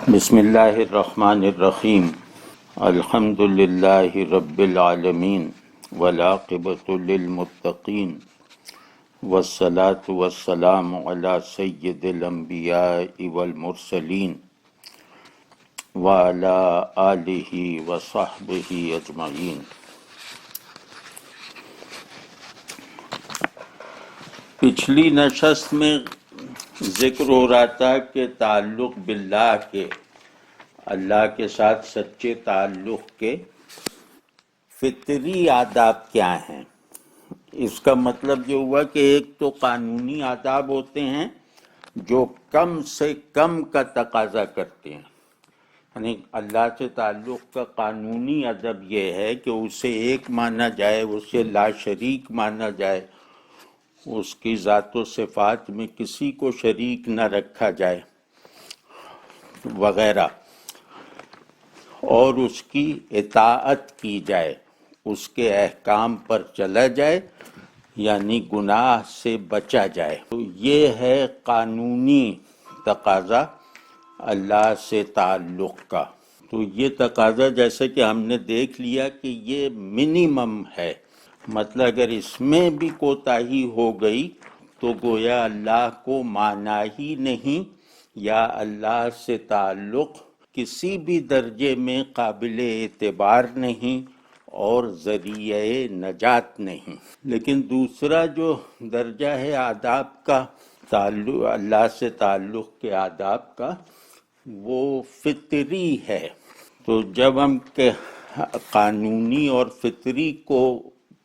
بسم اللہ الرحمن الرحیم الحمد للہ رب العالمین والعاقبۃ للمتقین والصلاة والسلام علی سید الانبیاء والمرسلین وعلی آلہ وصحبہ اجمعین۔ پچھلی نشست میں ذکر ہو رہا تھا کہ تعلق باللہ کے، اللہ کے ساتھ سچے تعلق کے فطری آداب کیا ہیں۔ اس کا مطلب یہ ہوا کہ ایک تو قانونی آداب ہوتے ہیں جو کم سے کم کا تقاضا کرتے ہیں، یعنی اللہ سے تعلق کا قانونی ادب یہ ہے کہ اسے ایک مانا جائے، اسے لا شریک مانا جائے، اس کی ذات و صفات میں کسی کو شریک نہ رکھا جائے وغیرہ، اور اس کی اطاعت کی جائے، اس کے احکام پر چلا جائے، یعنی گناہ سے بچا جائے۔ تو یہ ہے قانونی تقاضا اللہ سے تعلق کا۔ تو یہ تقاضا جیسے کہ ہم نے دیکھ لیا کہ یہ منیمم ہے، مطلب اگر اس میں بھی کوتاہی ہو گئی تو گویا اللہ کو مانا ہی نہیں، یا اللہ سے تعلق کسی بھی درجے میں قابل اعتبار نہیں اور ذریعہ نجات نہیں۔ لیکن دوسرا جو درجہ ہے آداب کا، تعلق اللہ سے تعلق کے آداب کا، وہ فطری ہے۔ تو جب ہم قانونی اور فطری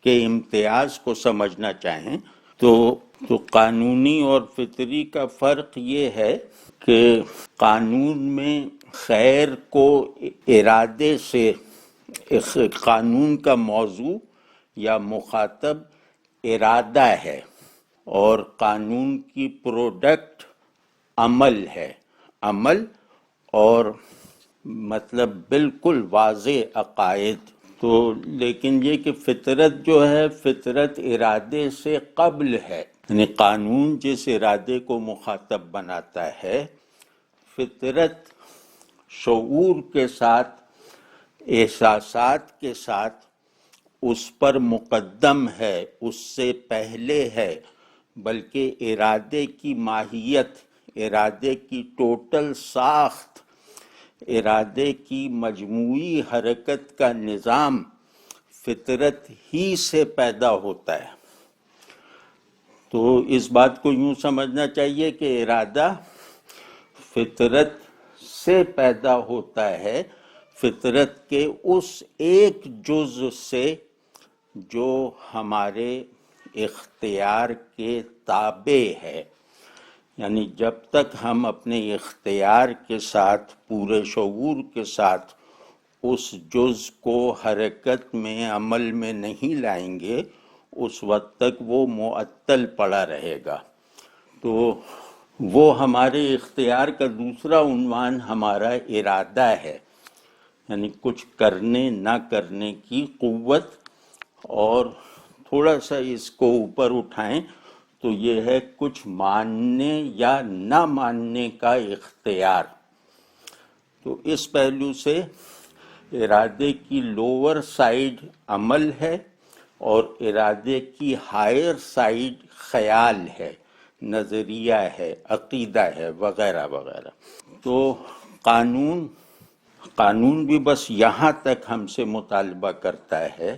کے امتیاز کو سمجھنا چاہیں تو قانونی اور فطری کا فرق یہ ہے کہ قانون میں خیر کو ارادے سے، قانون کا موضوع یا مخاطب ارادہ ہے، اور قانون کی پروڈکٹ عمل ہے، عمل اور مطلب بالکل واضح عقائد۔ تو لیکن یہ کہ فطرت جو ہے، فطرت ارادے سے قبل ہے، یعنی قانون جس ارادے کو مخاطب بناتا ہے، فطرت شعور کے ساتھ، احساسات کے ساتھ اس پر مقدم ہے، اس سے پہلے ہے، بلکہ ارادے کی ماہیت، ارادے کی ٹوٹل ساخت، ارادے کی مجموعی حرکت کا نظام فطرت ہی سے پیدا ہوتا ہے۔ تو اس بات کو یوں سمجھنا چاہیے کہ ارادہ فطرت سے پیدا ہوتا ہے، فطرت کے اس ایک جزء سے جو ہمارے اختیار کے تابع ہے، یعنی جب تک ہم اپنے اختیار کے ساتھ، پورے شعور کے ساتھ اس جز کو حرکت میں، عمل میں نہیں لائیں گے، اس وقت تک وہ معطل پڑا رہے گا۔ تو وہ ہمارے اختیار کا دوسرا عنوان ہمارا ارادہ ہے، یعنی کچھ کرنے نہ کرنے کی قوت، اور تھوڑا سا اس کو اوپر اٹھائیں تو یہ ہے کچھ ماننے یا نہ ماننے کا اختیار۔ تو اس پہلو سے ارادے کی لوور سائیڈ عمل ہے اور ارادے کی ہائر سائیڈ خیال ہے، نظریہ ہے، عقیدہ ہے، وغیرہ وغیرہ۔ تو قانون بھی بس یہاں تک ہم سے مطالبہ کرتا ہے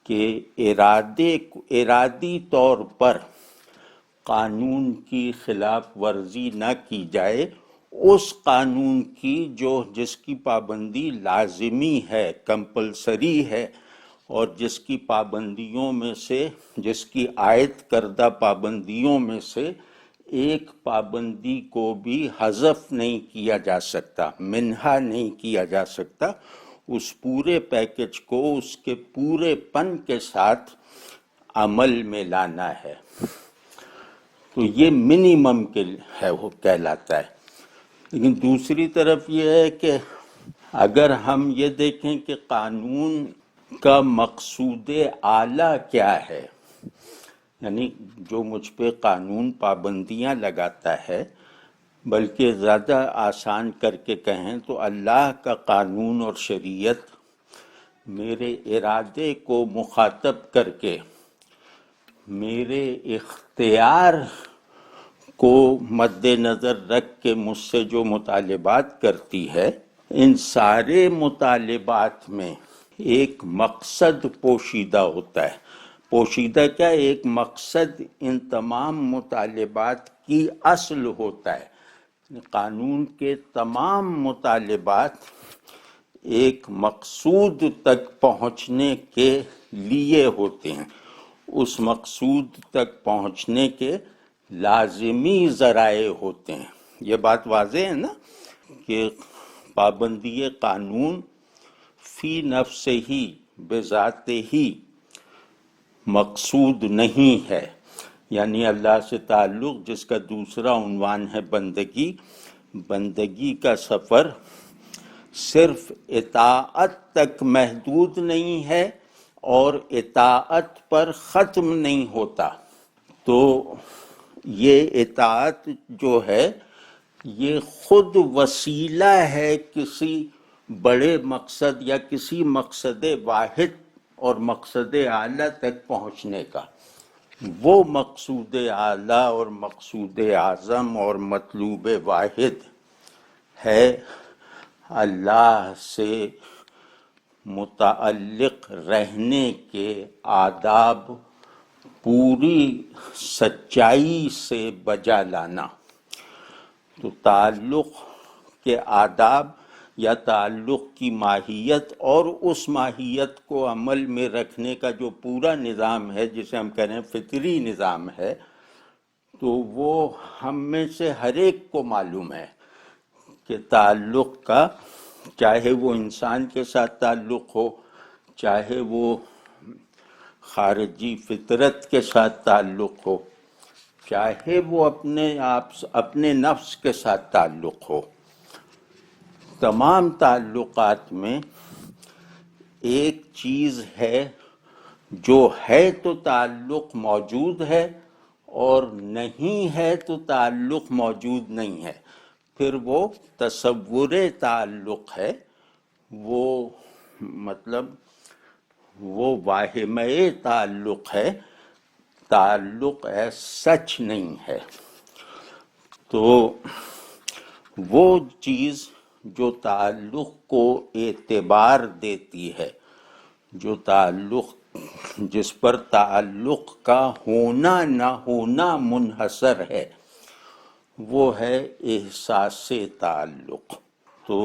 کہ ارادی طور پر قانون کی خلاف ورزی نہ کی جائے، اس قانون کی جس کی پابندی لازمی ہے، کمپلسری ہے، اور جس کی پابندیوں میں سے، جس کی عائد کردہ پابندیوں میں سے ایک پابندی کو بھی حذف نہیں کیا جا سکتا، منہا نہیں کیا جا سکتا، اس پورے پیکج کو اس کے پورے پن کے ساتھ عمل میں لانا ہے۔ تو یہ منیمم ہے، وہ کہلاتا ہے۔ لیکن دوسری طرف یہ ہے کہ اگر ہم یہ دیکھیں کہ قانون کا مقصود اعلیٰ کیا ہے، یعنی جو مجھ پہ قانون پابندیاں لگاتا ہے، بلکہ زیادہ آسان کر کے کہیں تو اللہ کا قانون اور شریعت میرے ارادے کو مخاطب کر کے میرے اختیار کو مد نظر رکھ کے مجھ سے جو مطالبات کرتی ہے، ان سارے مطالبات میں ایک مقصد پوشیدہ ہوتا ہے۔ پوشیدہ کیا؟ ایک مقصد ان تمام مطالبات کی اصل ہوتا ہے۔ قانون کے تمام مطالبات ایک مقصود تک پہنچنے کے لیے ہوتے ہیں، اس مقصود تک پہنچنے کے لازمی ذرائع ہوتے ہیں۔ یہ بات واضح ہے نا کہ پابندی قانون فی نفس ہی بذات ہی مقصود نہیں ہے، یعنی اللہ سے تعلق جس کا دوسرا عنوان ہے بندگی، بندگی کا سفر صرف اطاعت تک محدود نہیں ہے اور اطاعت پر ختم نہیں ہوتا۔ تو یہ اطاعت جو ہے یہ خود وسیلہ ہے کسی بڑے مقصد یا کسی مقصد واحد اور مقصد اعلیٰ تک پہنچنے کا۔ وہ مقصود اعلیٰ اور مقصود اعظم اور مطلوب واحد ہے اللہ سے متعلق رہنے کے آداب پوری سچائی سے بجا لانا۔ تو تعلق کے آداب یا تعلق کی ماہیت اور اس ماہیت کو عمل میں رکھنے کا جو پورا نظام ہے، جسے ہم کہہ رہے ہیں فطری نظام ہے، تو وہ ہم میں سے ہر ایک کو معلوم ہے کہ تعلق کا، چاہے وہ انسان کے ساتھ تعلق ہو، چاہے وہ خارجی فطرت کے ساتھ تعلق ہو، چاہے وہ اپنے نفس کے ساتھ تعلق ہو، تمام تعلقات میں ایک چیز ہے جو ہے تو تعلق موجود ہے اور نہیں ہے تو تعلق موجود نہیں ہے، پھر وہ تصور تعلق ہے، وہ مطلب وہ واہمہ تعلق ہے، تعلق سچ نہیں ہے۔ تو وہ چیز جو تعلق کو اعتبار دیتی ہے، جو تعلق جس پر تعلق کا ہونا نہ ہونا منحصر ہے، وہ ہے احساس تعلق۔ تو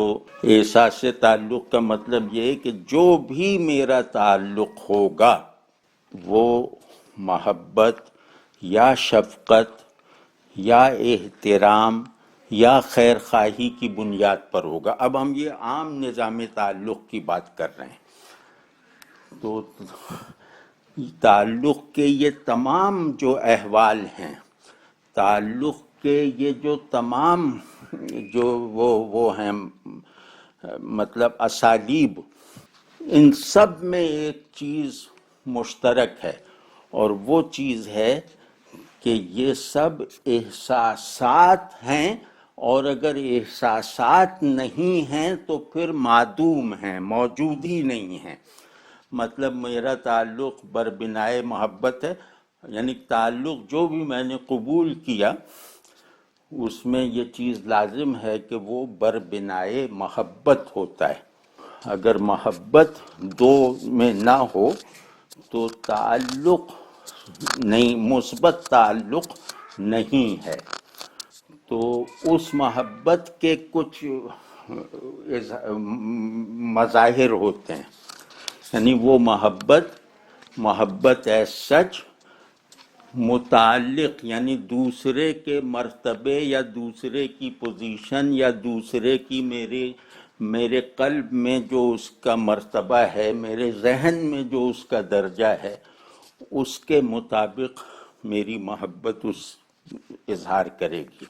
احساس تعلق کا مطلب یہ ہے کہ جو بھی میرا تعلق ہوگا وہ محبت یا شفقت یا احترام یا خیر خواہی کی بنیاد پر ہوگا۔ اب ہم یہ عام نظام تعلق کی بات کر رہے ہیں۔ تو تعلق کے یہ تمام جو احوال ہیں، تعلق کے یہ جو تمام جو وہ ہیں مطلب اسالیب، ان سب میں ایک چیز مشترک ہے، اور وہ چیز ہے کہ یہ سب احساسات ہیں، اور اگر احساسات نہیں ہیں تو پھر معدوم ہیں، موجود ہی نہیں ہیں۔ مطلب میرا تعلق بربنائے محبت ہے، یعنی تعلق جو بھی میں نے قبول کیا اس میں یہ چیز لازم ہے کہ وہ بربنائے محبت ہوتا ہے۔ اگر محبت دو میں نہ ہو تو تعلق نہیں، مثبت تعلق نہیں ہے۔ تو اس محبت کے کچھ مظاہر ہوتے ہیں، یعنی وہ محبت سچ متعلق، یعنی دوسرے کے مرتبے یا دوسرے کی پوزیشن یا دوسرے کی میرے قلب میں جو اس کا مرتبہ ہے، میرے ذہن میں جو اس کا درجہ ہے، اس کے مطابق میری محبت اس اظہار کرے گی۔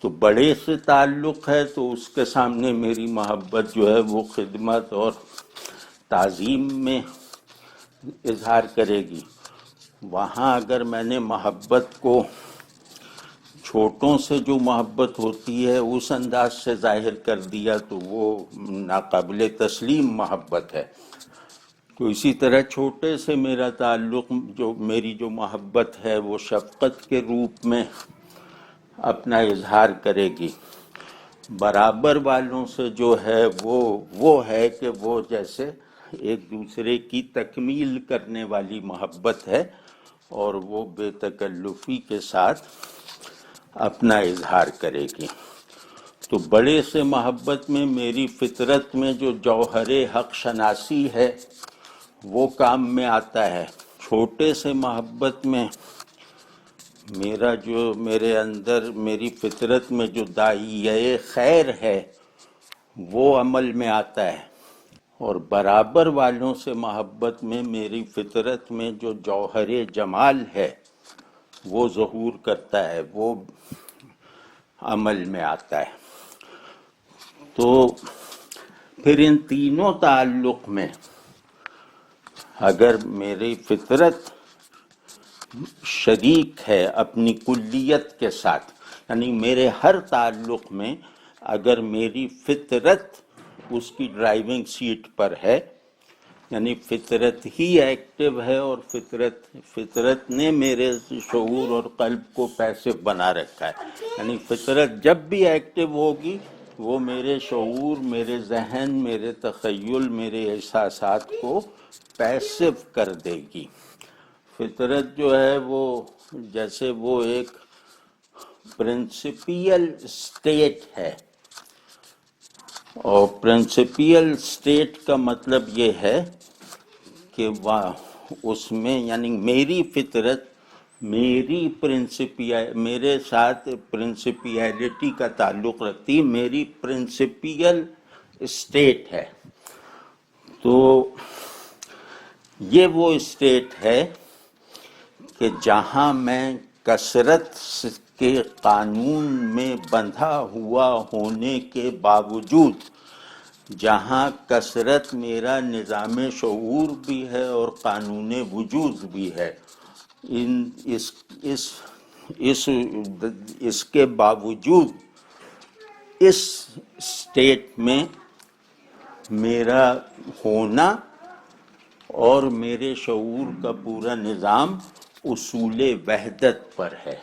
تو بڑے سے تعلق ہے تو اس کے سامنے میری محبت جو ہے وہ خدمت اور تعظیم میں اظہار کرے گی۔ وہاں اگر میں نے محبت کو چھوٹوں سے جو محبت ہوتی ہے اس انداز سے ظاہر کر دیا تو وہ ناقابل تسلیم محبت ہے. تو اسی طرح چھوٹے سے میرا تعلق، میری جو محبت ہے وہ شفقت کے روپ میں اپنا اظہار کرے گی. برابر والوں سے جو ہے وہ ہے کہ وہ جیسے ایک دوسرے کی تکمیل کرنے والی محبت ہے، اور وہ بے تکلفی کے ساتھ اپنا اظہار کرے گی. تو بڑے سے محبت میں میری فطرت میں جو جوہر حق شناسی ہے وہ کام میں آتا ہے. چھوٹے سے محبت میں میرے اندر میری فطرت میں جو داعیہ خیر ہے وہ عمل میں آتا ہے، اور برابر والوں سے محبت میں میری فطرت میں جو جوہر جمال ہے وہ ظہور کرتا ہے، وہ عمل میں آتا ہے. تو پھر ان تینوں تعلق میں اگر میری فطرت شریک ہے اپنی کلیت کے ساتھ، یعنی میرے ہر تعلق میں اگر میری فطرت اس کی ڈرائیونگ سیٹ پر ہے، یعنی فطرت ہی ایکٹیو ہے، اور فطرت نے میرے شعور اور قلب کو پیسو بنا رکھا ہے. یعنی فطرت جب بھی ایکٹیو ہوگی وہ میرے شعور، میرے ذہن، میرے تخیل، میرے احساسات کو پیسو کر دے گی. فطرت جو ہے وہ جیسے وہ ایک پرنسپیل اسٹیٹ ہے، اور پرنسپیل اسٹیٹ کا مطلب یہ ہے کہ اس میں یعنی میری فطرت میرے ساتھ پرنسپیلٹی کا تعلق رکھتی، میری پرنسپیل اسٹیٹ ہے. تو یہ وہ اسٹیٹ ہے کہ جہاں میں کثرت کے قانون میں بندھا ہوا ہونے کے باوجود، جہاں کثرت میرا نظام شعور بھی ہے اور قانون وجود بھی ہے، اس کے باوجود اس اسٹیٹ میں میرا ہونا اور میرے شعور کا پورا نظام اصول وحدت پر ہے.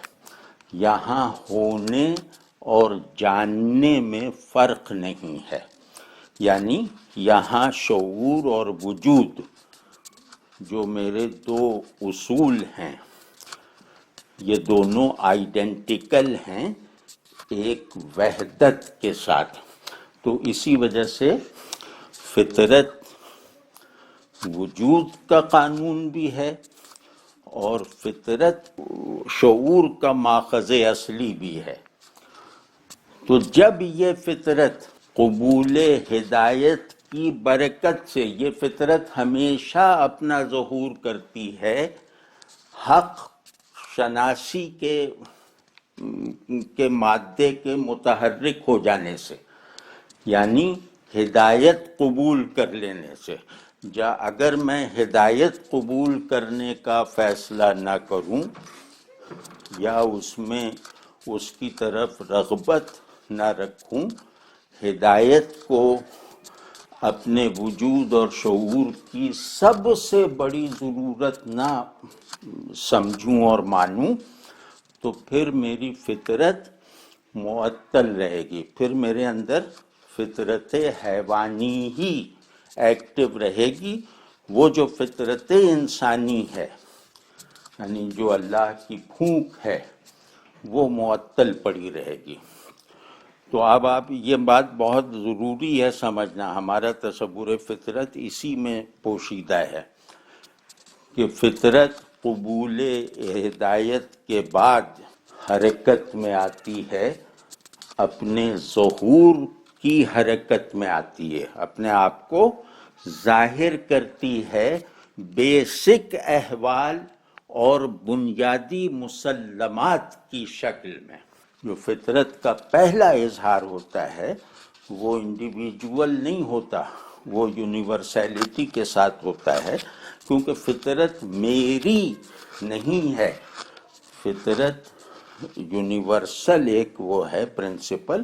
یہاں ہونے اور جاننے میں فرق نہیں ہے، یعنی یہاں شعور اور وجود جو میرے دو اصول ہیں یہ دونوں آئیڈینٹیکل ہیں ایک وحدت کے ساتھ. تو اسی وجہ سے فطرت وجود کا قانون بھی ہے اور فطرت شعور کا ماخذ اصلی بھی ہے. تو جب یہ فطرت قبول ہدایت کی برکت سے، یہ فطرت ہمیشہ اپنا ظہور کرتی ہے حق شناسی کے مادے کے متحرک ہو جانے سے، یعنی ہدایت قبول کر لینے سے. اگر میں ہدایت قبول کرنے کا فیصلہ نہ کروں یا اس میں اس کی طرف رغبت نہ رکھوں، ہدایت کو اپنے وجود اور شعور کی سب سے بڑی ضرورت نہ سمجھوں اور مانوں، تو پھر میری فطرت معطل رہے گی، پھر میرے اندر فطرت حیوانی ہی ایکٹیو رہے گی. وہ جو فطرت انسانی ہے یعنی جو اللہ کی پھونک ہے وہ معطل پڑی رہے گی. تو اب آپ یہ بات بہت ضروری ہے سمجھنا، ہمارا تصور فطرت اسی میں پوشیدہ ہے کہ فطرت قبول ہدایت کے بعد حرکت میں آتی ہے، اپنے ظہور کی حرکت میں آتی ہے، اپنے آپ کو ظاہر کرتی ہے بیسک احوال اور بنیادی مسلمات کی شکل میں. جو فطرت کا پہلا اظہار ہوتا ہے وہ انڈیویجول نہیں ہوتا، وہ یونیورسیلٹی کے ساتھ ہوتا ہے، کیونکہ فطرت میری نہیں ہے، فطرت یونیورسل ایک وہ ہے پرنسپل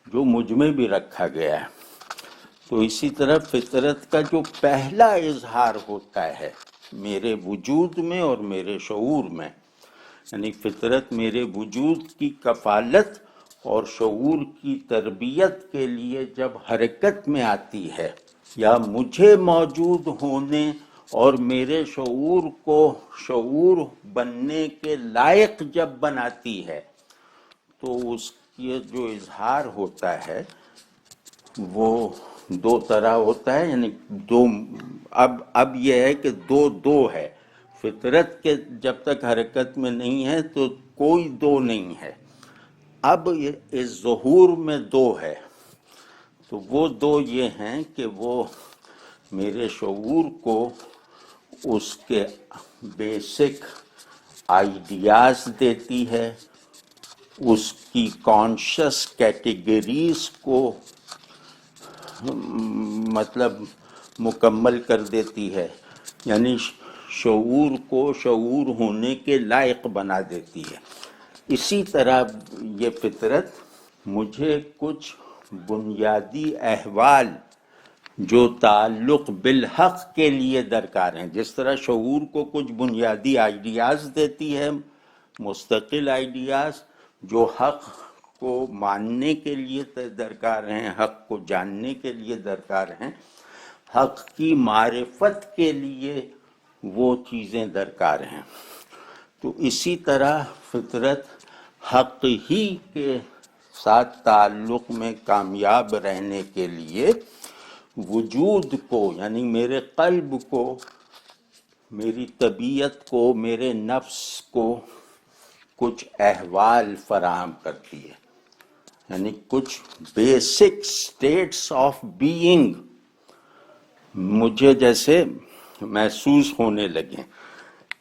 جو مجھ میں بھی رکھا گیا ہے۔ تو اسی طرح فطرت کا جو پہلا اظہار ہوتا ہے میرے وجود میں اور میرے شعور میں، یعنی فطرت میرے وجود کی کفالت اور شعور کی تربیت کے لیے جب حرکت میں آتی ہے، یا مجھے موجود ہونے اور میرے شعور کو شعور بننے کے لائق جب بناتی ہے، تو اس کی جو اظہار ہوتا ہے وہ دو طرح ہوتا ہے، یعنی اب یہ ہے کہ دو ہے، فطرت کے جب تک حرکت میں نہیں ہے تو کوئی دو نہیں ہے، اب اس ظہور میں دو ہے۔ تو وہ دو یہ ہیں کہ وہ میرے شعور کو اس کے بیسک آئیڈیاز دیتی ہے، اس کی کانشس کیٹیگریز کو مطلب مکمل کر دیتی ہے، یعنی شعور کو شعور ہونے کے لائق بنا دیتی ہے۔ اسی طرح یہ فطرت مجھے کچھ بنیادی احوال جو تعلق بالحق کے لیے درکار ہیں، جس طرح شعور کو کچھ بنیادی آئیڈیاز دیتی ہے، مستقل آئیڈیاز جو حق کو ماننے کے لیے درکار ہیں، حق کو جاننے کے لیے درکار ہیں، حق کی معرفت کے لیے وہ چیزیں درکار ہیں۔ تو اسی طرح فطرت حق ہی کے ساتھ تعلق میں کامیاب رہنے کے لیے وجود کو، یعنی میرے قلب کو، میری طبیعت کو، میرے نفس کو کچھ احوال فراہم کرتی ہے، یعنی کچھ بیسک سٹیٹس آف بینگ مجھے جیسے محسوس ہونے لگیں،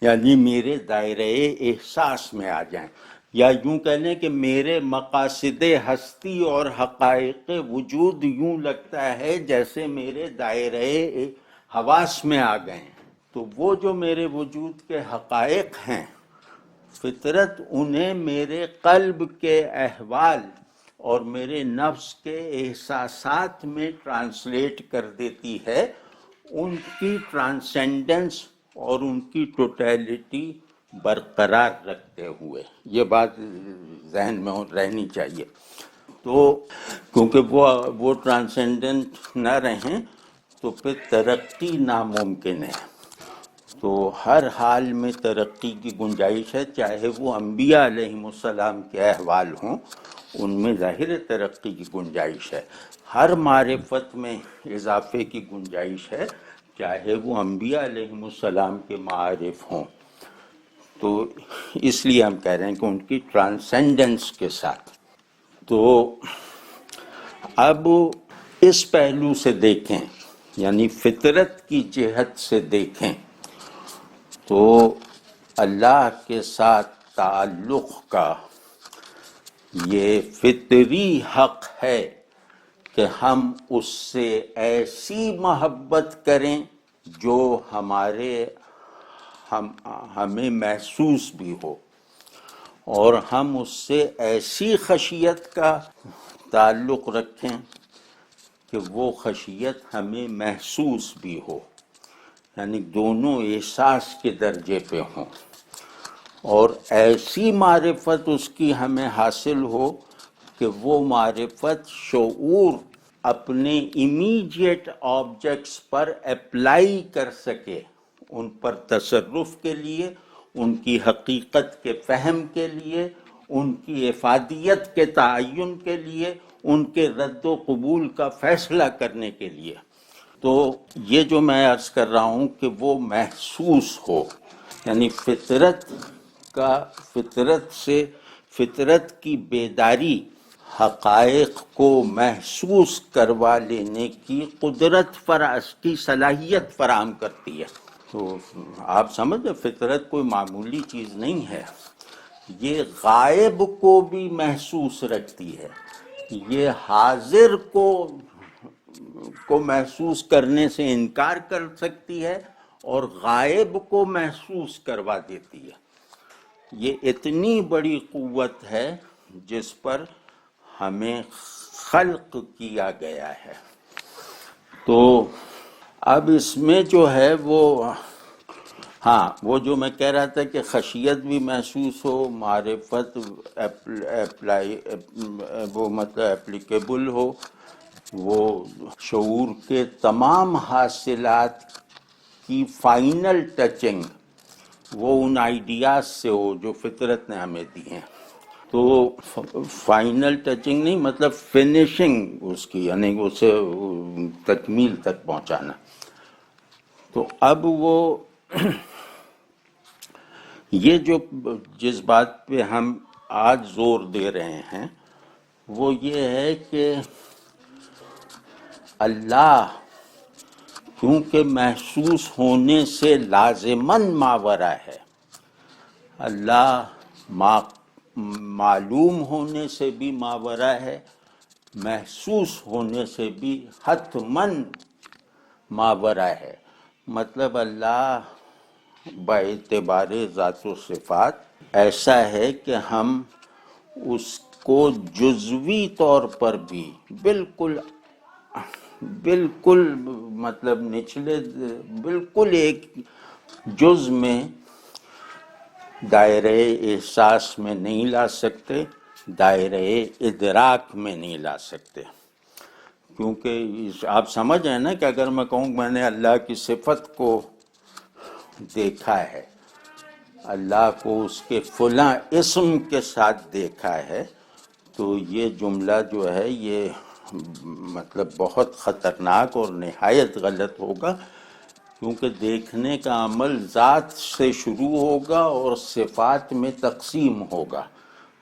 یعنی میرے دائرۂ احساس میں آ جائیں، یا یوں کہہ لیں کہ میرے مقاصد ہستی اور حقائق وجود یوں لگتا ہے جیسے میرے دائرۂ حواس میں آ گئے ہیں۔ تو وہ جو میرے وجود کے حقائق ہیں، فطرت انہیں میرے قلب کے احوال اور میرے نفس کے احساسات میں ٹرانسلیٹ کر دیتی ہے، ان کی ٹرانسینڈنس اور ان کی ٹوٹیلٹی برقرار رکھتے ہوئے۔ یہ بات ذہن میں رہنی چاہیے۔ تو کیونکہ وہ ٹرانسینڈنٹ نہ رہیں تو پھر ترقی ناممکن ہے۔ تو ہر حال میں ترقی کی گنجائش ہے، چاہے وہ انبیاء علیہم السلام کے احوال ہوں، ان میں ظاہر ترقی کی گنجائش ہے، ہر معرفت میں اضافے کی گنجائش ہے، چاہے وہ انبیاء علیہم السلام کے معارف ہوں۔ تو اس لیے ہم کہہ رہے ہیں کہ ان کی ٹرانسینڈنس کے ساتھ۔ تو اب اس پہلو سے دیکھیں، یعنی فطرت کی جہت سے دیکھیں تو اللہ کے ساتھ تعلق کا یہ فطری حق ہے کہ ہم اس سے ایسی محبت کریں جو ہمیں محسوس بھی ہو، اور ہم اس سے ایسی خشیت کا تعلق رکھیں کہ وہ خشیت ہمیں محسوس بھی ہو، یعنی دونوں احساس کے درجے پہ ہوں، اور ایسی معرفت اس کی ہمیں حاصل ہو کہ وہ معرفت شعور اپنے امیڈیٹ آبجیکٹس پر اپلائی کر سکے، ان پر تصرف کے لیے، ان کی حقیقت کے فہم کے لیے، ان کی افادیت کے تعین کے لیے، ان کے رد و قبول کا فیصلہ کرنے کے لیے۔ تو یہ جو میں عرض کر رہا ہوں کہ وہ محسوس ہو، یعنی فطرت کی بیداری حقائق کو محسوس کروا لینے کی قدرت کی صلاحیت فراہم کرتی ہے۔ تو آپ سمجھیں فطرت کوئی معمولی چیز نہیں ہے، یہ غائب کو بھی محسوس رکھتی ہے، یہ حاضر کو محسوس کرنے سے انکار کر سکتی ہے اور غائب کو محسوس کروا دیتی ہے۔ یہ اتنی بڑی قوت ہے جس پر ہمیں خلق کیا گیا ہے. تو اب اس میں جو ہے وہ جو میں کہہ رہا تھا کہ خشیت بھی محسوس ہو، معرفت وہ مطلب اپلیکیبل ہو، وہ شعور کے تمام حاصلات کی فائنل ٹچنگ وہ ان آئیڈیاز سے ہو جو فطرت نے ہمیں دی ہیں. تو فائنل ٹچنگ نہیں، مطلب فنیشنگ اس کی، یعنی اسے تکمیل تک پہنچانا. تو اب وہ یہ جس بات پہ ہم آج زور دے رہے ہیں وہ یہ ہے کہ اللہ کیونکہ محسوس ہونے سے لازماً ماورا ہے، اللہ معلوم ہونے سے بھی ماورا ہے، محسوس ہونے سے بھی حتماً ماورا ہے. مطلب اللہ باعتبار ذات و صفات ایسا ہے کہ ہم اس کو جزوی طور پر بھی بالکل مطلب نچلے بالکل ایک جز میں دائرہ احساس میں نہیں لا سکتے، دائرہ ادراک میں نہیں لا سکتے. کیونکہ آپ سمجھ ہیں نا کہ اگر میں کہوں میں نے اللہ کی صفت کو دیکھا ہے، اللہ کو اس کے فلاں اسم کے ساتھ دیکھا ہے، تو یہ جملہ جو ہے یہ مطلب بہت خطرناک اور نہایت غلط ہوگا، کیونکہ دیکھنے کا عمل ذات سے شروع ہوگا اور صفات میں تقسیم ہوگا.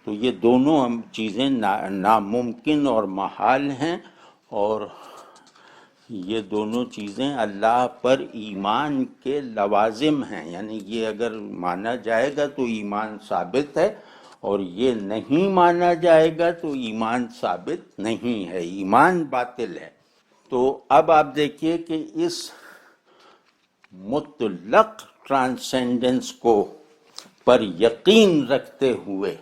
تو یہ دونوں چیزیں ناممکن اور محال ہیں، اور یہ دونوں چیزیں اللہ پر ایمان کے لوازم ہیں. یعنی یہ اگر مانا جائے گا تو ایمان ثابت ہے، اور یہ نہیں مانا جائے گا تو ایمان ثابت نہیں ہے، ایمان باطل ہے. تو اب آپ دیکھیے کہ اس مطلق ٹرانسینڈنس کو پر یقین رکھتے ہوئے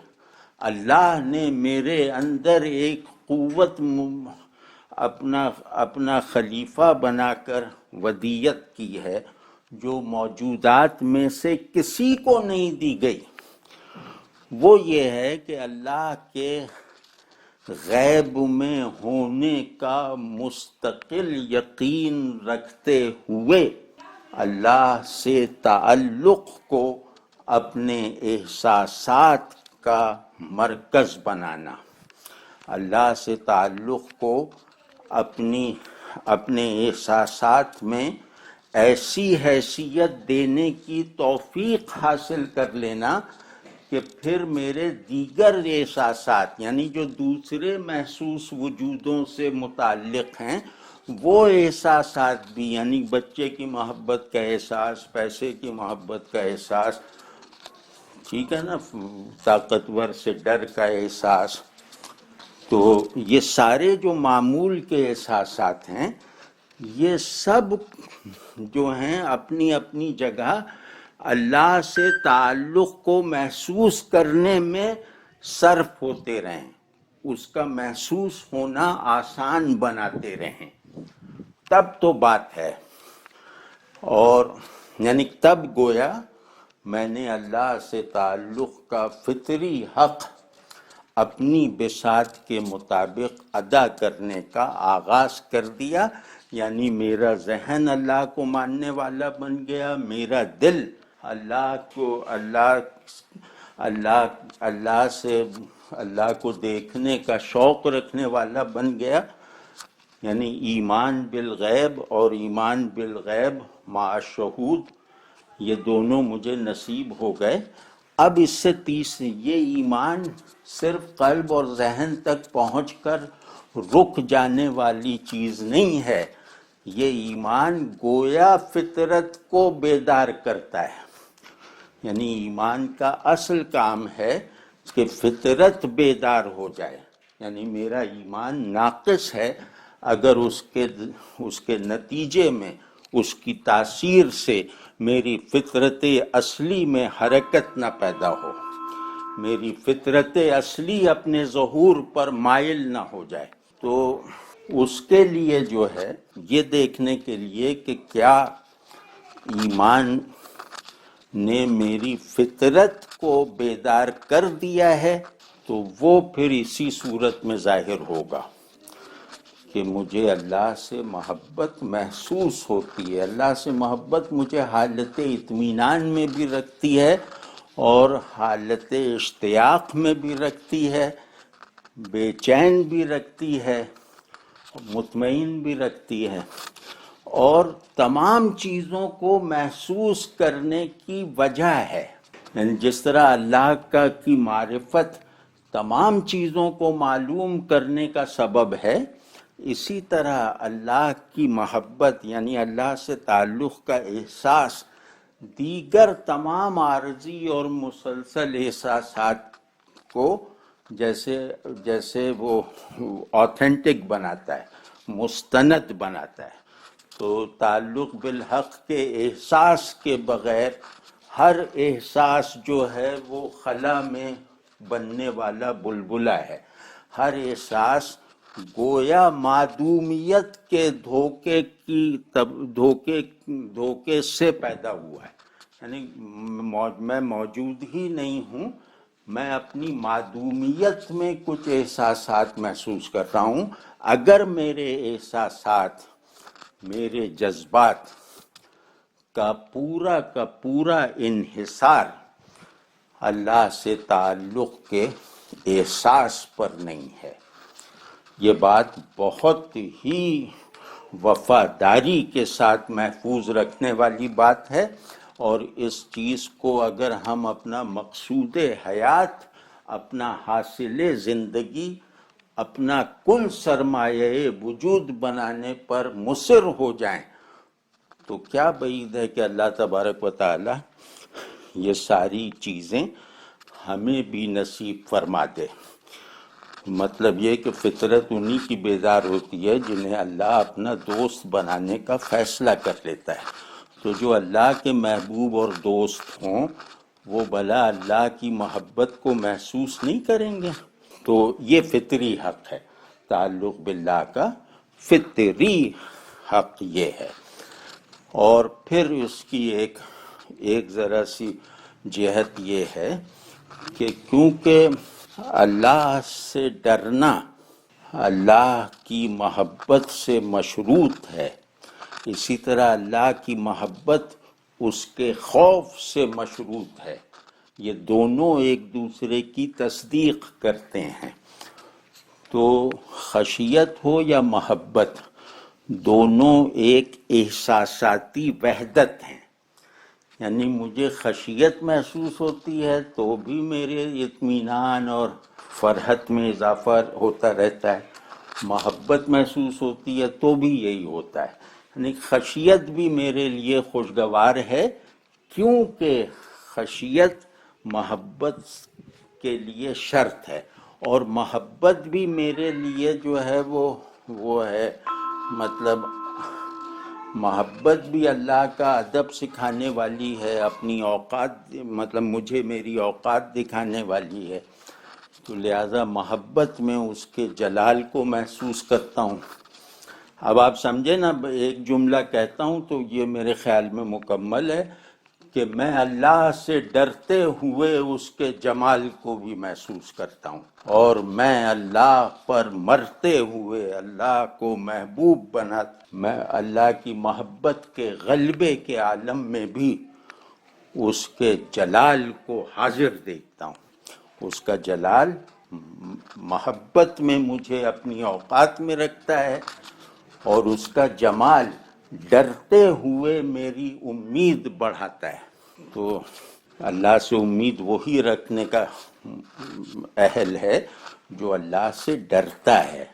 اللہ نے میرے اندر ایک قوت اپنا خلیفہ بنا کر ودیت کی ہے جو موجودات میں سے کسی کو نہیں دی گئی. وہ یہ ہے کہ اللہ کے غیب میں ہونے کا مستقل یقین رکھتے ہوئے اللہ سے تعلق کو اپنے احساسات کا مرکز بنانا، اللہ سے تعلق کو اپنے احساسات میں ایسی حیثیت دینے کی توفیق حاصل کر لینا کہ پھر میرے دیگر احساسات یعنی جو دوسرے محسوس وجودوں سے متعلق ہیں وہ احساسات بھی، یعنی بچے کی محبت کا احساس، پیسے کی محبت کا احساس، ٹھیک ہے نا، طاقتور سے ڈر کا احساس، تو یہ سارے جو معمول کے احساسات ہیں یہ سب جو ہیں اپنی اپنی جگہ اللہ سے تعلق کو محسوس کرنے میں صرف ہوتے رہیں، اس کا محسوس ہونا آسان بناتے رہیں، تب تو بات ہے. اور یعنی تب گویا میں نے اللہ سے تعلق کا فطری حق اپنی بساط کے مطابق ادا کرنے کا آغاز کر دیا. یعنی میرا ذہن اللہ کو ماننے والا بن گیا، میرا دل اللہ کو دیکھنے کا شوق رکھنے والا بن گیا. یعنی ایمان بالغیب اور ایمان بالغیب مع شہود یہ دونوں مجھے نصیب ہو گئے. اب اس سے یہ ایمان صرف قلب اور ذہن تک پہنچ کر رک جانے والی چیز نہیں ہے، یہ ایمان گویا فطرت کو بیدار کرتا ہے. یعنی ایمان کا اصل کام ہے کہ فطرت بیدار ہو جائے. یعنی میرا ایمان ناقص ہے اگر اس کے نتیجے میں، اس کی تاثیر سے میری فطرت اصلی میں حرکت نہ پیدا ہو. میری فطرت اصلی اپنے ظہور پر مائل نہ ہو جائے۔ تو اس کے لیے جو ہے یہ دیکھنے کے لیے کہ کیا ایمان نے میری فطرت کو بیدار کر دیا ہے، تو وہ پھر اسی صورت میں ظاہر ہوگا کہ مجھے اللہ سے محبت محسوس ہوتی ہے۔ اللہ سے محبت مجھے حالت اطمینان میں بھی رکھتی ہے اور حالت اشتیاق میں بھی رکھتی ہے، بے چین بھی رکھتی ہے، مطمئن بھی رکھتی ہے، اور تمام چیزوں کو محسوس کرنے کی وجہ ہے۔ یعنی جس طرح اللہ کی معرفت تمام چیزوں کو معلوم کرنے کا سبب ہے، اسی طرح اللہ کی محبت یعنی اللہ سے تعلق کا احساس دیگر تمام عارضی اور مسلسل احساسات کو جیسے وہ آتھینٹک بناتا ہے، مستند بناتا ہے۔ تو تعلق بالحق کے احساس کے بغیر ہر احساس جو ہے وہ خلا میں بننے والا بلبلہ ہے۔ ہر احساس گویا معدومیت کے دھوکے سے پیدا ہوا ہے، یعنی میں موجود ہی نہیں ہوں، میں اپنی معدومیت میں کچھ احساسات محسوس کر رہا ہوں۔ اگر میرے احساسات، میرے جذبات کا پورا انحصار اللہ سے تعلق کے احساس پر نہیں ہے، یہ بات بہت ہی وفاداری کے ساتھ محفوظ رکھنے والی بات ہے، اور اس چیز کو اگر ہم اپنا مقصود حیات، اپنا حاصل زندگی، اپنا کل سرمایہ وجود بنانے پر مصر ہو جائیں تو کیا بعید ہے کہ اللہ تبارک و تعالی یہ ساری چیزیں ہمیں بھی نصیب فرما دے۔ مطلب یہ کہ فطرت انہی کی بیدار ہوتی ہے جنہیں اللہ اپنا دوست بنانے کا فیصلہ کر لیتا ہے۔ تو جو اللہ کے محبوب اور دوست ہوں وہ بھلا اللہ کی محبت کو محسوس نہیں کریں گے؟ تو یہ فطری حق ہے، تعلق باللہ کا فطری حق یہ ہے۔ اور پھر اس کی ایک ذرا سی جہت یہ ہے کہ کیونکہ اللہ سے ڈرنا اللہ کی محبت سے مشروط ہے، اسی طرح اللہ کی محبت اس کے خوف سے مشروط ہے، یہ دونوں ایک دوسرے کی تصدیق کرتے ہیں۔ تو خشیت ہو یا محبت، دونوں ایک احساساتی وحدت ہیں، یعنی مجھے خشیت محسوس ہوتی ہے تو بھی میرے اطمینان اور فرحت میں اضافہ ہوتا رہتا ہے، محبت محسوس ہوتی ہے تو بھی یہی ہوتا ہے۔ یعنی خشیت بھی میرے لیے خوشگوار ہے، کیونکہ خشیت محبت کے لیے شرط ہے، اور محبت بھی میرے لیے جو ہے وہ ہے، مطلب محبت بھی اللہ کا ادب سکھانے والی ہے، اپنی اوقات مطلب مجھے میری اوقات دکھانے والی ہے، تو لہذا محبت میں اس کے جلال کو محسوس کرتا ہوں۔ اب آپ سمجھے نا، ایک جملہ کہتا ہوں تو یہ میرے خیال میں مکمل ہے کہ میں اللہ سے ڈرتے ہوئے اس کے جمال کو بھی محسوس کرتا ہوں، اور میں اللہ پر مرتے ہوئے اللہ کو محبوب بنا، میں اللہ کی محبت کے غلبے کے عالم میں بھی اس کے جلال کو حاضر دیکھتا ہوں۔ اس کا جلال محبت میں مجھے اپنی اوقات میں رکھتا ہے، اور اس کا جمال ڈرتے ہوئے میری امید بڑھاتا ہے۔ تو اللہ سے امید وہی رکھنے کا اہل ہے جو اللہ سے ڈرتا ہے،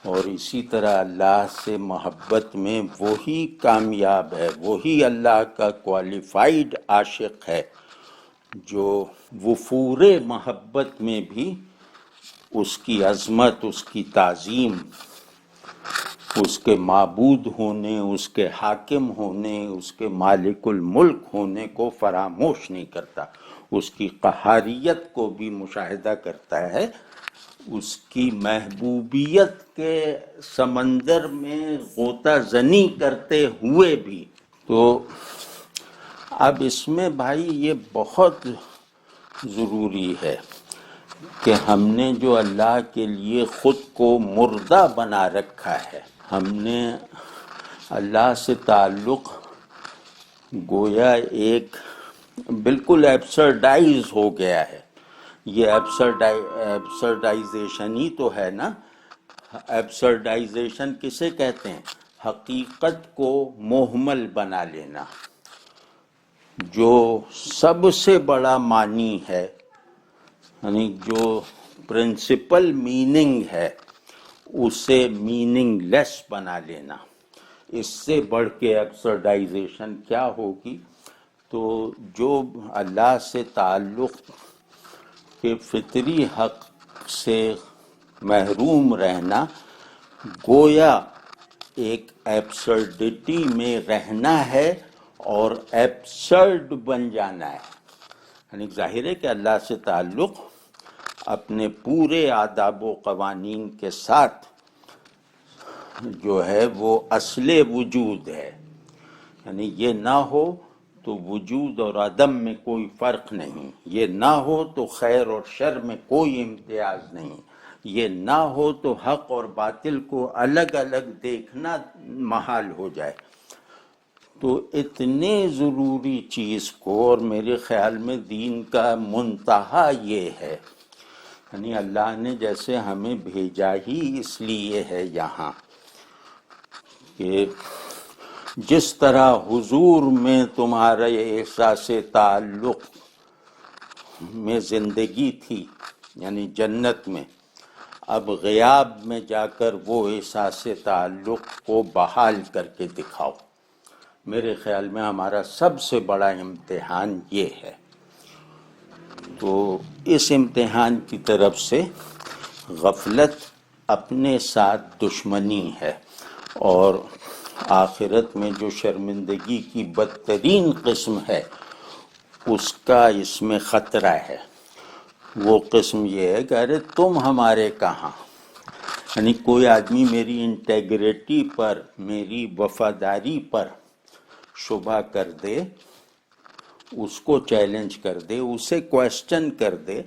اور اسی طرح اللہ سے محبت میں وہی کامیاب ہے، وہی اللہ کا کوالیفائیڈ عاشق ہے جو وفور محبت میں بھی اس کی عظمت، اس کی تعظیم، اس کے معبود ہونے، اس کے حاکم ہونے، اس کے مالک الملک ہونے کو فراموش نہیں کرتا، اس کی قہاریت کو بھی مشاہدہ کرتا ہے، اس کی محبوبیت کے سمندر میں غوطہ زنی کرتے ہوئے بھی۔ تو اب اس میں بھائی یہ بہت ضروری ہے کہ ہم نے جو اللہ کے لیے خود کو مردہ بنا رکھا ہے، ہم نے اللہ سے تعلق گویا ایک بالکل ایبسرڈائز ہو گیا ہے۔ یہ ایبسرڈائزیشن ہی تو ہے نا۔ ایبسرڈائزیشن کسے کہتے ہیں؟ حقیقت کو مہمل بنا لینا۔ جو سب سے بڑا معنی ہے، یعنی جو پرنسپل میننگ ہے، اسے میننگ لیس بنا لینا۔ اس سے بڑھ کے ایبسرڈائزیشن کیا ہوگی؟ تو جو اللہ سے تعلق کے فطری حق سے محروم رہنا، گویا ایک ایبسرڈٹی میں رہنا ہے اور ایبسرڈ بن جانا ہے۔ یعنی ظاہر ہے کہ اللہ سے تعلق اپنے پورے آداب و قوانین کے ساتھ جو ہے وہ اصل وجود ہے، یعنی یہ نہ ہو تو وجود اور عدم میں کوئی فرق نہیں، یہ نہ ہو تو خیر اور شر میں کوئی امتیاز نہیں، یہ نہ ہو تو حق اور باطل کو الگ الگ دیکھنا محال ہو جائے۔ تو اتنے ضروری چیز کو، اور میرے خیال میں دین کا منتہا یہ ہے، یعنی اللہ نے جیسے ہمیں بھیجا ہی اس لیے ہے یہاں کہ جس طرح حضور میں تمہارا احساس تعلق میں زندگی تھی، یعنی جنت میں، اب غیاب میں جا کر وہ احساس تعلق کو بحال کر کے دکھاؤ۔ میرے خیال میں ہمارا سب سے بڑا امتحان یہ ہے۔ تو اس امتحان کی طرف سے غفلت اپنے ساتھ دشمنی ہے، اور آخرت میں جو شرمندگی کی بدترین قسم ہے اس کا اس میں خطرہ ہے۔ وہ قسم یہ ہے کہ ارے تم ہمارے کہاں، یعنی کوئی آدمی میری انٹیگریٹی پر، میری وفاداری پر شبہ کر دے، اس کو چیلنج کر دے، اسے کویسچن کر دے،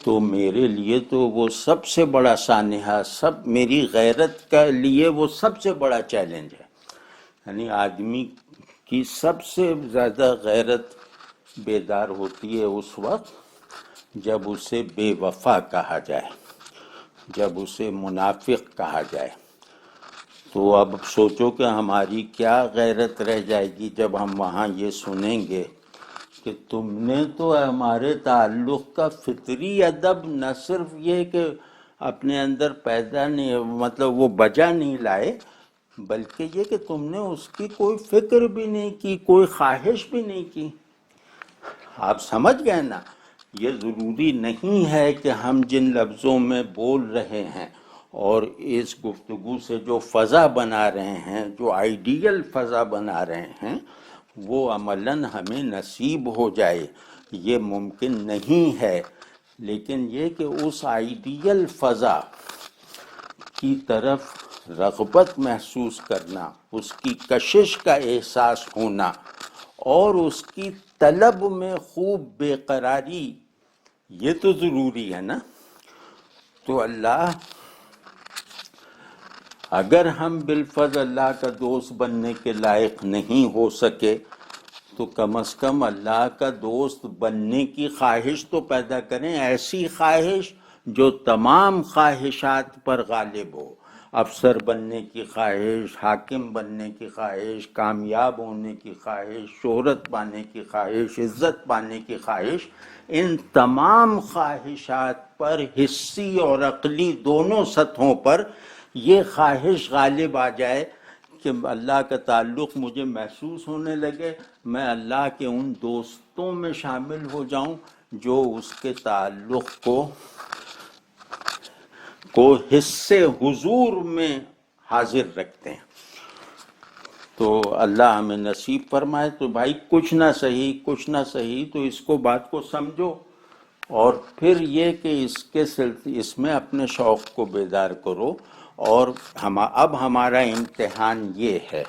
تو میرے لیے تو وہ سب سے بڑا سانحہ، میری غیرت کا لیے وہ سب سے بڑا چیلنج ہے۔ یعنی آدمی کی سب سے زیادہ غیرت بیدار ہوتی ہے اس وقت جب اسے بے وفا کہا جائے، جب اسے منافق کہا جائے۔ تو اب سوچو کہ ہماری کیا غیرت رہ جائے گی جب ہم وہاں یہ سنیں گے کہ تم نے تو ہمارے تعلق کا فطری ادب نہ صرف یہ کہ اپنے اندر پیدا نہیں، مطلب وہ بجا نہیں لائے، بلکہ یہ کہ تم نے اس کی کوئی فکر بھی نہیں کی، کوئی خواہش بھی نہیں کی۔ آپ سمجھ گئے نا؟ یہ ضروری نہیں ہے کہ ہم جن لفظوں میں بول رہے ہیں اور اس گفتگو سے جو فضا بنا رہے ہیں، جو آئیڈیل فضا بنا رہے ہیں، وہ عملاً ہمیں نصیب ہو جائے، یہ ممکن نہیں ہے۔ لیکن یہ کہ اس آئیڈیل فضا کی طرف رغبت محسوس کرنا، اس کی کشش کا احساس ہونا، اور اس کی طلب میں خوب بے قراری، یہ تو ضروری ہے نا۔ تو اللہ، اگر ہم بالفضل اللہ کا دوست بننے کے لائق نہیں ہو سکے تو کم از کم اللہ کا دوست بننے کی خواہش تو پیدا کریں، ایسی خواہش جو تمام خواہشات پر غالب ہو۔ افسر بننے کی خواہش، حاکم بننے کی خواہش، کامیاب ہونے کی خواہش، شہرت پانے کی خواہش، عزت پانے کی خواہش، ان تمام خواہشات پر، حسی اور عقلی دونوں سطحوں پر، یہ خواہش غالب آ جائے کہ اللہ کا تعلق مجھے محسوس ہونے لگے، میں اللہ کے ان دوستوں میں شامل ہو جاؤں جو اس کے تعلق کو حصے حضور میں حاضر رکھتے ہیں۔ تو اللہ ہمیں نصیب فرمائے. تو بھائی کچھ نہ صحیح تو اس کو بات کو سمجھو، اور پھر یہ کہ اس میں اپنے شوق کو بیدار کرو. اور اب ہمارا امتحان یہ ہے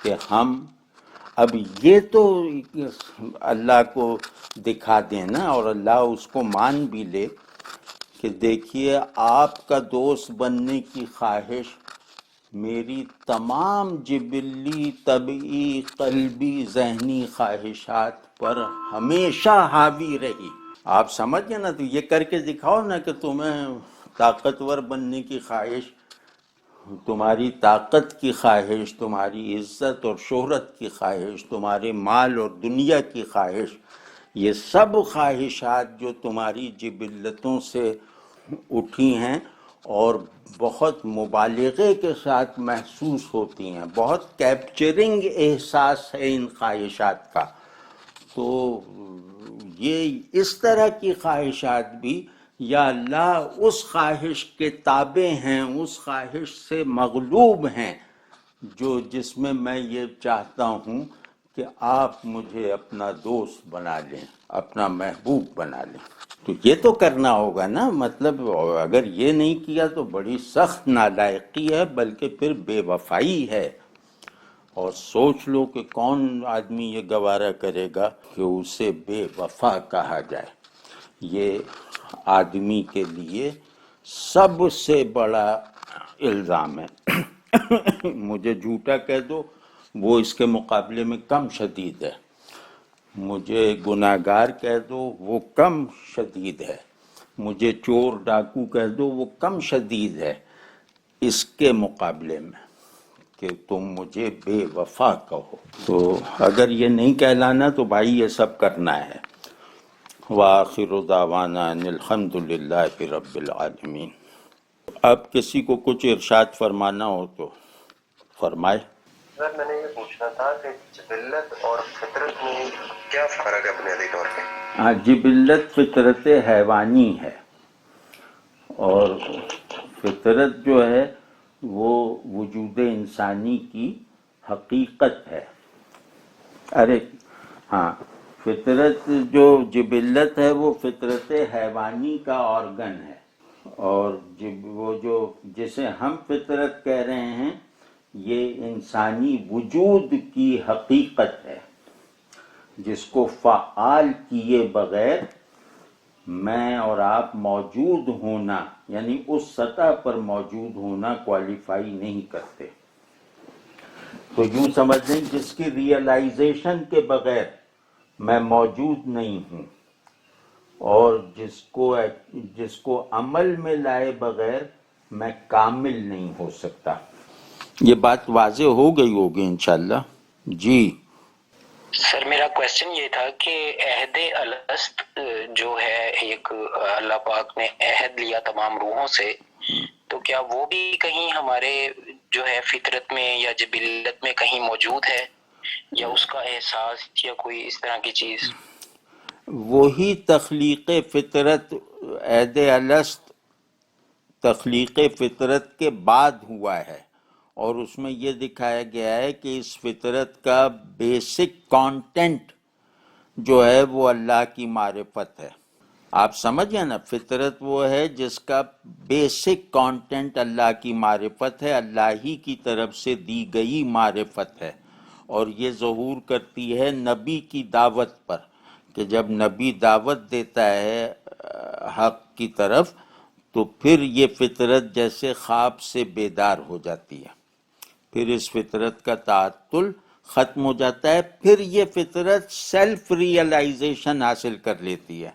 کہ ہم اب یہ تو اللہ کو دکھا دیں نا، اور اللہ اس کو مان بھی لے کہ دیکھیے آپ کا دوست بننے کی خواہش میری تمام جبلی، طبعی، قلبی، ذہنی خواہشات پر ہمیشہ حاوی رہی. آپ سمجھ گئے نا؟ تو یہ کر کے دکھاؤ نا کہ تمہیں طاقتور بننے کی خواہش، تمہاری طاقت کی خواہش، تمہاری عزت اور شہرت کی خواہش، تمہارے مال اور دنیا کی خواہش، یہ سب خواہشات جو تمہاری جبلتوں سے اٹھی ہیں اور بہت مبالغے کے ساتھ محسوس ہوتی ہیں، بہت کیپچرنگ احساس ہے ان خواہشات کا. تو یہ اس طرح کی خواہشات بھی یا اللہ اس خواہش کے تابع ہیں، اس خواہش سے مغلوب ہیں جس میں یہ چاہتا ہوں کہ آپ مجھے اپنا دوست بنا لیں، اپنا محبوب بنا لیں. تو یہ تو کرنا ہوگا نا. مطلب اگر یہ نہیں کیا تو بڑی سخت نالائقی ہے، بلکہ پھر بے وفائی ہے. اور سوچ لو کہ کون آدمی یہ گوارا کرے گا کہ اسے بے وفا کہا جائے. یہ آدمی کے لیے سب سے بڑا الزام ہے. مجھے جھوٹا کہہ دو، وہ اس کے مقابلے میں کم شدید ہے. مجھے گناہگار کہہ دو، وہ کم شدید ہے. مجھے چور ڈاکو کہہ دو، وہ کم شدید ہے اس کے مقابلے میں کہ تم مجھے بے وفا کہو. تو اگر یہ نہیں کہلانا تو بھائی یہ سب کرنا ہے. وآخر دعوانا ان الحمد للہ رب العالمین. اب کسی کو کچھ ارشاد فرمانا ہو تو فرمائے. سر میں نے یہ پوچھنا تھا کہ جبلت اور فطرت میں کیا فرق ہے بنیادی طور پہ؟ ہاں، جبلت فطرت حیوانی ہے، اور فطرت جو ہے وہ وجود انسانی کی حقیقت ہے. ارے ہاں، فطرت جو جبلت ہے وہ فطرت حیوانی کا آرگن ہے، اور وہ جو جسے ہم فطرت کہہ رہے ہیں یہ انسانی وجود کی حقیقت ہے، جس کو فعال کیے بغیر میں اور آپ موجود ہونا، یعنی اس سطح پر موجود ہونا کوالیفائی نہیں کرتے. تو یوں سمجھ لیں جس کی ریئلائزیشن کے بغیر میں موجود نہیں ہوں، اور جس کو عمل میں لائے بغیر میں کامل نہیں ہو سکتا. یہ بات واضح ہو گئی ہوگی انشاءاللہ. جی سر میرا کویسچن یہ تھا کہ عہد الست جو ہے ایک اللہ پاک نے عہد لیا تمام روحوں سے، تو کیا وہ بھی کہیں ہمارے جو ہے فطرت میں یا جبلت میں کہیں موجود ہے، یا اس کا احساس یا کوئی اس طرح کی چیز؟ وہی تخلیق فطرت، عہد الست تخلیق فطرت کے بعد ہوا ہے، اور اس میں یہ دکھایا گیا ہے کہ اس فطرت کا بیسک کانٹینٹ جو ہے وہ اللہ کی معرفت ہے. آپ سمجھیں نا، فطرت وہ ہے جس کا بیسک کانٹینٹ اللہ کی معرفت ہے، اللہ ہی کی طرف سے دی گئی معرفت ہے، اور یہ ظہور کرتی ہے نبی کی دعوت پر، کہ جب نبی دعوت دیتا ہے حق کی طرف تو پھر یہ فطرت جیسے خواب سے بیدار ہو جاتی ہے، پھر اس فطرت کا تعطل ختم ہو جاتا ہے، پھر یہ فطرت سیلف ریئلائزیشن حاصل کر لیتی ہے.